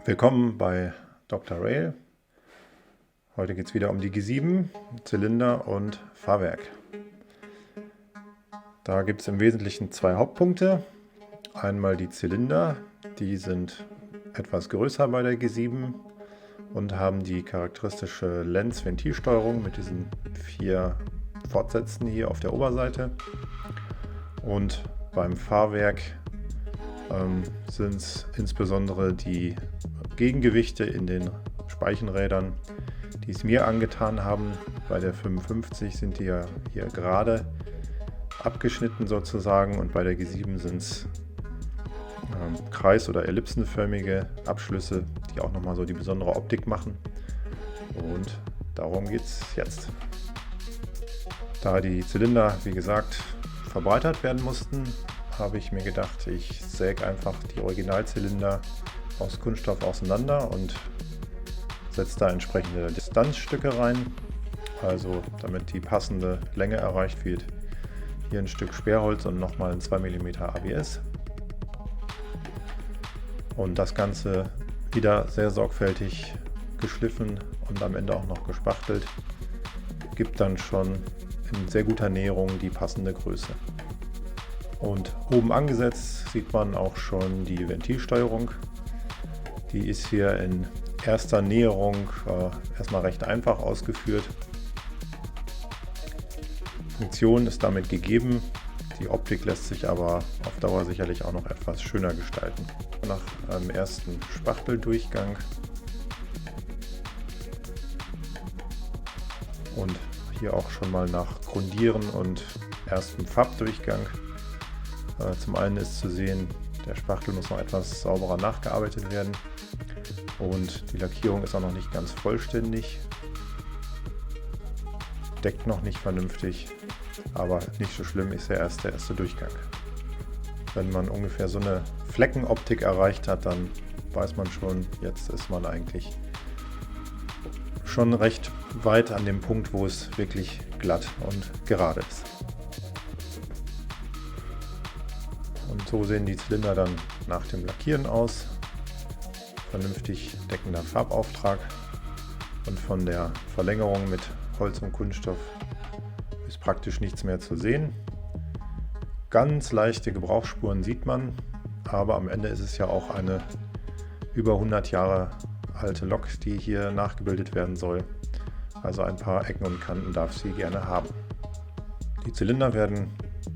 Willkommen bei Dr. Rail. Heute geht es wieder um die G7, Zylinder und Fahrwerk. Da gibt es im Wesentlichen zwei Hauptpunkte. Einmal die Zylinder, die sind etwas größer bei der G7 und haben die charakteristische Lenz-Ventilsteuerung mit diesen 4 Fortsätzen hier auf der Oberseite. Und beim Fahrwerk sind es insbesondere die Gegengewichte in den Speichenrädern, die es mir angetan haben. Bei der 55 sind die ja hier gerade abgeschnitten sozusagen und bei der G7 sind es kreis- oder ellipsenförmige Abschlüsse, die auch nochmal so die besondere Optik machen. Und darum geht es jetzt. Da die Zylinder, wie gesagt, verbreitert werden mussten, habe ich mir gedacht, ich säge einfach die Originalzylinder aus Kunststoff auseinander und setze da entsprechende Distanzstücke rein, also damit die passende Länge erreicht wird. Hier ein Stück Sperrholz und nochmal ein 2 mm ABS. Und das Ganze wieder sehr sorgfältig geschliffen und am Ende auch noch gespachtelt, gibt dann schon in sehr guter Näherung die passende Größe. Und oben angesetzt sieht man auch schon die Ventilsteuerung. Die ist hier in erster Näherung erstmal recht einfach ausgeführt. Funktion ist damit gegeben. Die Optik lässt sich aber auf Dauer sicherlich auch noch etwas schöner gestalten. Nach einem ersten Spachteldurchgang und hier auch schon mal nach Grundieren und erstem Farbdurchgang. Zum einen ist zu sehen, der Spachtel muss noch etwas sauberer nachgearbeitet werden und die Lackierung ist auch noch nicht ganz vollständig, deckt noch nicht vernünftig, aber nicht so schlimm, ist ja erst der erste Durchgang. Wenn man ungefähr so eine Fleckenoptik erreicht hat, dann weiß man schon, jetzt ist man eigentlich schon recht weit an dem Punkt, wo es wirklich glatt und gerade ist. Und so sehen die Zylinder dann nach dem Lackieren aus. Vernünftig deckender Farbauftrag und von der Verlängerung mit Holz und Kunststoff ist praktisch nichts mehr zu sehen. Ganz leichte Gebrauchsspuren sieht man, aber am Ende ist es ja auch eine über 100 Jahre alte Lok, die hier nachgebildet werden soll. Also ein paar Ecken und Kanten darf sie gerne haben. Die Zylinder werden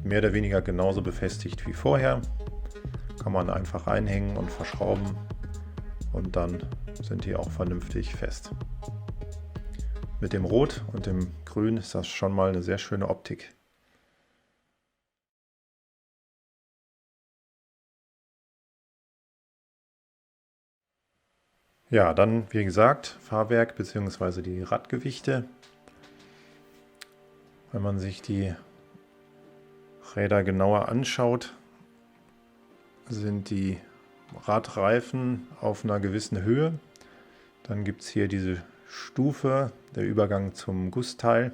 mehr oder weniger genauso befestigt wie vorher. Kann man einfach einhängen und verschrauben und dann sind die auch vernünftig fest. Mit dem Rot und dem Grün ist das schon mal eine sehr schöne Optik. Ja, dann wie gesagt Fahrwerk bzw. die Radgewichte. Wenn man sich die Räder genauer anschaut, sind die Radreifen auf einer gewissen Höhe. Dann gibt es hier diese Stufe, der Übergang zum Gussteil,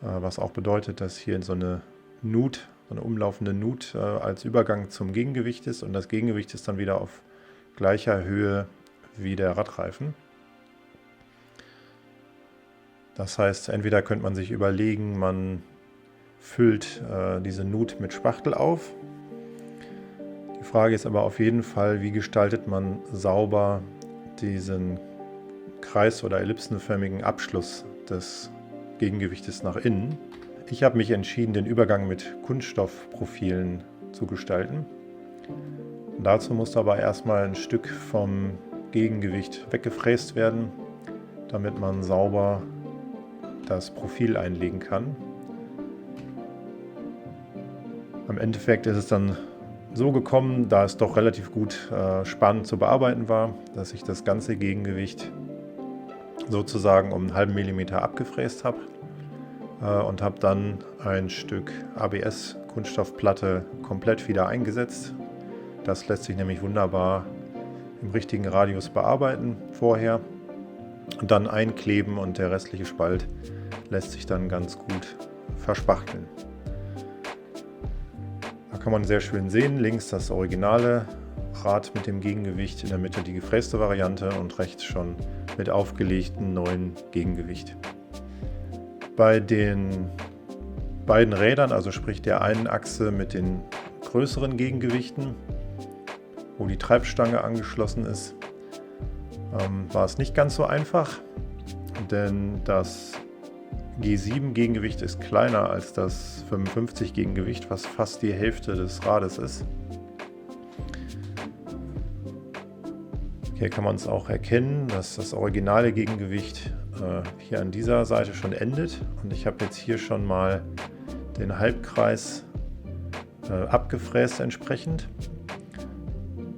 was auch bedeutet, dass hier so eine Nut, so eine umlaufende Nut als Übergang zum Gegengewicht ist und das Gegengewicht ist dann wieder auf gleicher Höhe wie der Radreifen. Das heißt, entweder könnte man sich überlegen, man füllt diese Nut mit Spachtel auf. Die Frage ist aber auf jeden Fall, wie gestaltet man sauber diesen kreis- oder ellipsenförmigen Abschluss des Gegengewichtes nach innen. Ich habe mich entschieden, den Übergang mit Kunststoffprofilen zu gestalten. Und dazu muss aber erstmal ein Stück vom Gegengewicht weggefräst werden, damit man sauber das Profil einlegen kann. Im Endeffekt ist es dann so gekommen, da es doch relativ gut spannend zu bearbeiten war, dass ich das ganze Gegengewicht sozusagen um einen halben Millimeter abgefräst habe und habe dann ein Stück ABS-Kunststoffplatte komplett wieder eingesetzt. Das lässt sich nämlich wunderbar im richtigen Radius bearbeiten vorher und dann einkleben und der restliche Spalt lässt sich dann ganz gut verspachteln. Da kann man sehr schön sehen, links das originale Rad mit dem Gegengewicht, in der Mitte die gefräste Variante und rechts schon mit aufgelegten neuen Gegengewicht. Bei den beiden Rädern, also sprich der einen Achse mit den größeren Gegengewichten, wo die Treibstange angeschlossen ist, war es nicht ganz so einfach, denn das G7 Gegengewicht ist kleiner als das 55 Gegengewicht, was fast die Hälfte des Rades ist. Hier kann man es auch erkennen, dass das originale Gegengewicht hier an dieser Seite schon endet, und ich habe jetzt hier schon mal den Halbkreis abgefräst entsprechend.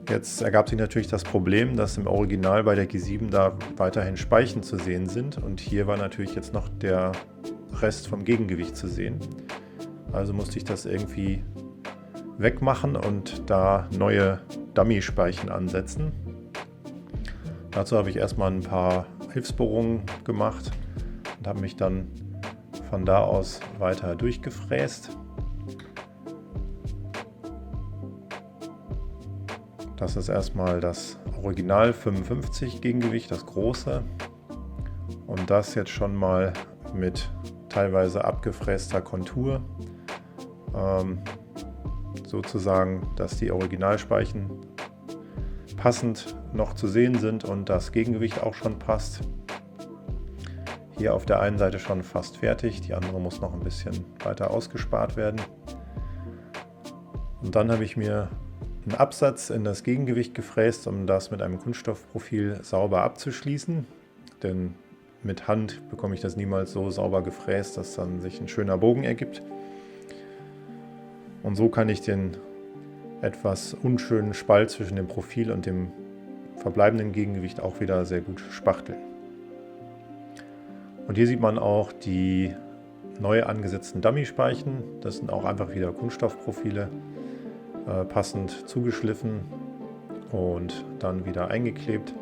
Jetzt ergab sich natürlich das Problem, dass im Original bei der G7 da weiterhin Speichen zu sehen sind, und hier war natürlich jetzt noch der Rest vom Gegengewicht zu sehen. Also musste ich das irgendwie wegmachen und da neue Dummy-Speichen ansetzen. Dazu habe ich erstmal ein paar Hilfsbohrungen gemacht und habe mich dann von da aus weiter durchgefräst. Das ist erstmal das Original 55 Gegengewicht, das große, und das jetzt schon mal mit teilweise abgefräster Kontur, sozusagen, dass die Originalspeichen passend noch zu sehen sind und das Gegengewicht auch schon passt. Hier auf der einen Seite schon fast fertig, die andere muss noch ein bisschen weiter ausgespart werden. Und dann habe ich mir einen Absatz in das Gegengewicht gefräst, um das mit einem Kunststoffprofil sauber abzuschließen. Denn mit Hand bekomme ich das niemals so sauber gefräst, dass dann sich ein schöner Bogen ergibt. Und so kann ich den etwas unschönen Spalt zwischen dem Profil und dem verbleibenden Gegengewicht auch wieder sehr gut spachteln. Und hier sieht man auch die neu angesetzten Dummy-Speichen. Das sind auch einfach wieder Kunststoffprofile, passend zugeschliffen und dann wieder eingeklebt,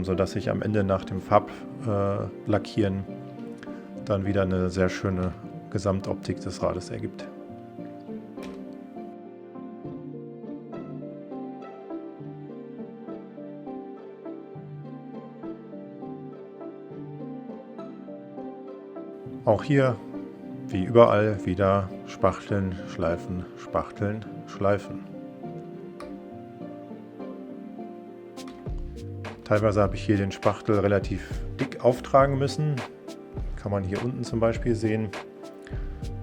sodass sich am Ende nach dem Farblackieren dann wieder eine sehr schöne Gesamtoptik des Rades ergibt. Auch hier, wie überall, wieder spachteln, schleifen, spachteln, schleifen. Teilweise habe ich hier den Spachtel relativ dick auftragen müssen. Kann man hier unten zum Beispiel sehen.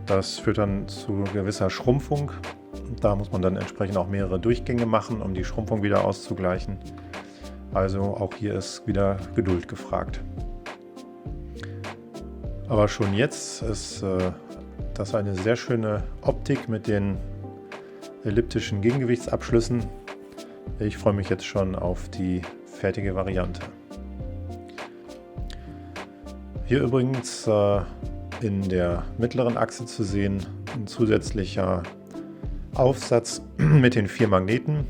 Das führt dann zu gewisser Schrumpfung. Da muss man dann entsprechend auch mehrere Durchgänge machen, um die Schrumpfung wieder auszugleichen. Also auch hier ist wieder Geduld gefragt. Aber schon jetzt ist das eine sehr schöne Optik mit den elliptischen Gegengewichtsabschlüssen. Ich freue mich jetzt schon auf die fertige Variante. Hier übrigens in der mittleren Achse zu sehen ein zusätzlicher Aufsatz mit den 4 Magneten.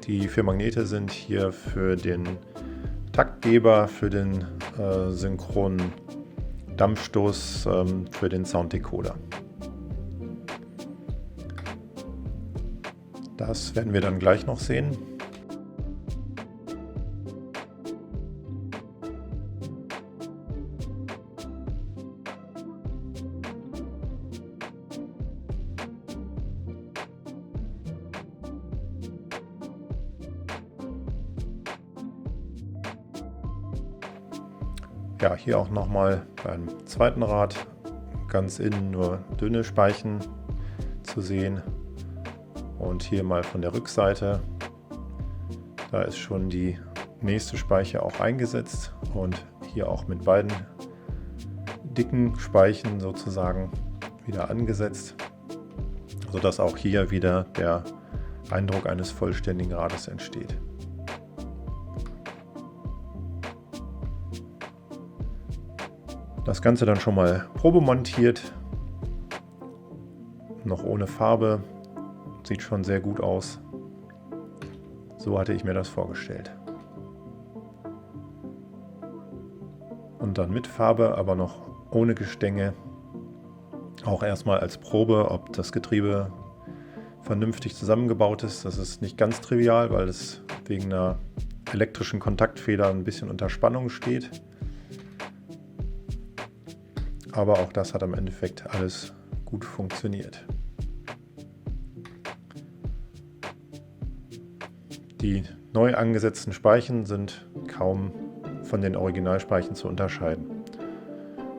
Die 4 Magnete sind hier für den Taktgeber, für den synchronen Dampfstoß, für den Sounddecoder. Das werden wir dann gleich noch sehen. Ja, hier auch nochmal beim zweiten Rad ganz innen nur dünne Speichen zu sehen. Und hier mal von der Rückseite, da ist schon die nächste Speiche auch eingesetzt und hier auch mit beiden dicken Speichen sozusagen wieder angesetzt, sodass auch hier wieder der Eindruck eines vollständigen Rades entsteht. Das Ganze dann schon mal probemontiert, noch ohne Farbe, sieht schon sehr gut aus. So hatte ich mir das vorgestellt. Und dann mit Farbe, aber noch ohne Gestänge, auch erstmal als Probe, ob das Getriebe vernünftig zusammengebaut ist. Das ist nicht ganz trivial, weil es wegen einer elektrischen Kontaktfeder ein bisschen unter Spannung steht. Aber auch das hat im Endeffekt alles gut funktioniert. Die neu angesetzten Speichen sind kaum von den Originalspeichen zu unterscheiden.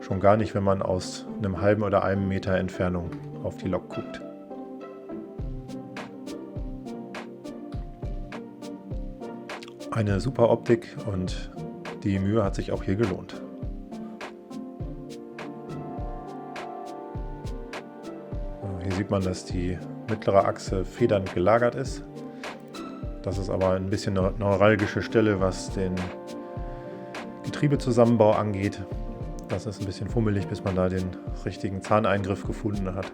Schon gar nicht, wenn man aus einem halben oder einem Meter Entfernung auf die Lok guckt. Eine super Optik und die Mühe hat sich auch hier gelohnt. Hier sieht man, dass die mittlere Achse federnd gelagert ist. Das ist aber ein bisschen eine neuralgische Stelle, was den Getriebezusammenbau angeht. Das ist ein bisschen fummelig, bis man da den richtigen Zahneingriff gefunden hat.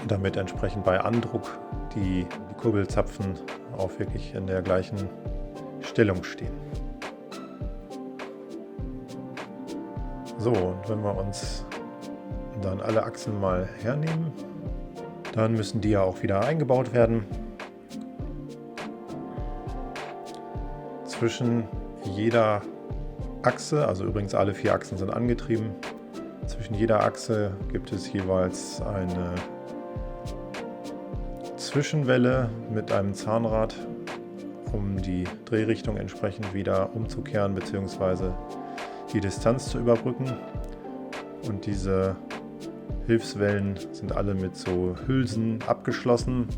Und damit entsprechend bei Andruck die Kurbelzapfen auch wirklich in der gleichen Stellung stehen. So, und wenn wir uns dann alle Achsen mal hernehmen, dann müssen die ja auch wieder eingebaut werden. Zwischen jeder Achse, also übrigens alle 4 Achsen sind angetrieben, zwischen jeder Achse gibt es jeweils eine Zwischenwelle mit einem Zahnrad, um die Drehrichtung entsprechend wieder umzukehren bzw. die Distanz zu überbrücken. Und diese Hilfswellen sind alle mit so Hülsen abgeschlossen.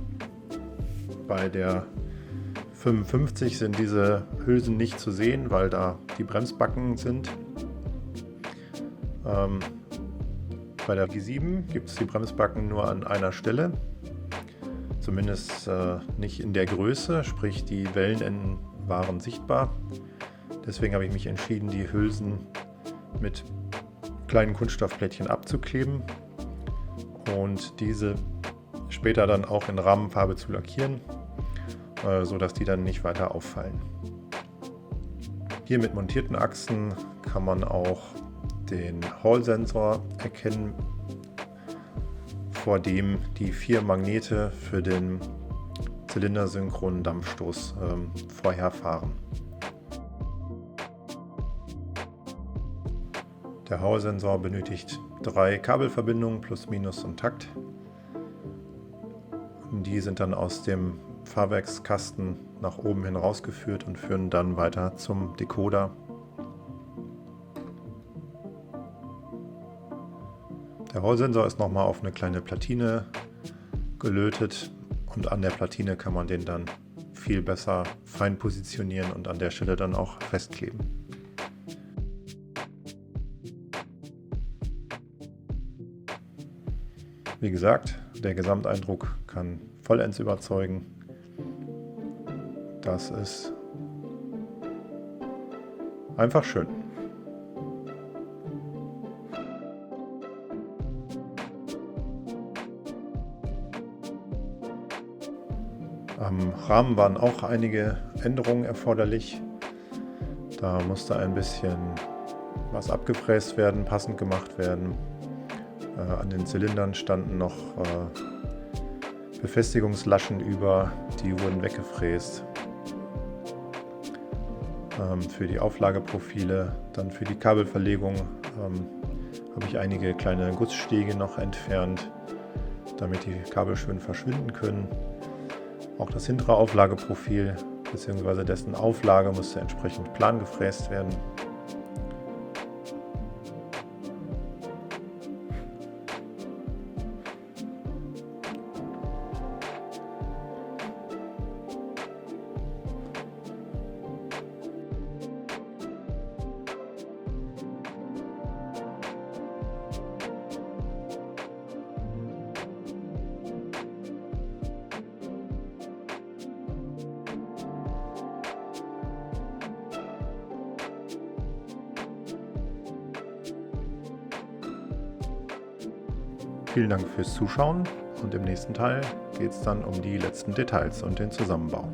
Bei der 55 sind diese Hülsen nicht zu sehen, weil da die Bremsbacken sind. Bei der G7 gibt es die Bremsbacken nur an einer Stelle. Zumindest nicht in der Größe, sprich die Wellenenden waren sichtbar. Deswegen habe ich mich entschieden, die Hülsen mit kleinen Kunststoffplättchen abzukleben und diese später dann auch in Rahmenfarbe zu lackieren, sodass die dann nicht weiter auffallen. Hier mit montierten Achsen kann man auch den Hall-Sensor erkennen, vor dem die 4 Magnete für den zylindersynchronen Dampfstoß vorherfahren. Der Hall-Sensor benötigt 3 Kabelverbindungen plus minus und Takt. Die sind dann aus dem Fahrwerkskasten nach oben hin rausgeführt und führen dann weiter zum Decoder. Der Hall-Sensor ist nochmal auf eine kleine Platine gelötet und an der Platine kann man den dann viel besser fein positionieren und an der Stelle dann auch festkleben. Wie gesagt, der Gesamteindruck kann vollends überzeugen. Das ist einfach schön. Am Rahmen waren auch einige Änderungen erforderlich. Da musste ein bisschen was abgefräst werden, passend gemacht werden. An den Zylindern standen noch Befestigungslaschen über, die wurden weggefräst. Für die Auflageprofile, dann für die Kabelverlegung habe ich einige kleine Gussstege noch entfernt, damit die Kabel schön verschwinden können. Auch das hintere Auflageprofil bzw. dessen Auflage musste entsprechend plan gefräst werden. Vielen Dank fürs Zuschauen und im nächsten Teil geht es dann um die letzten Details und den Zusammenbau.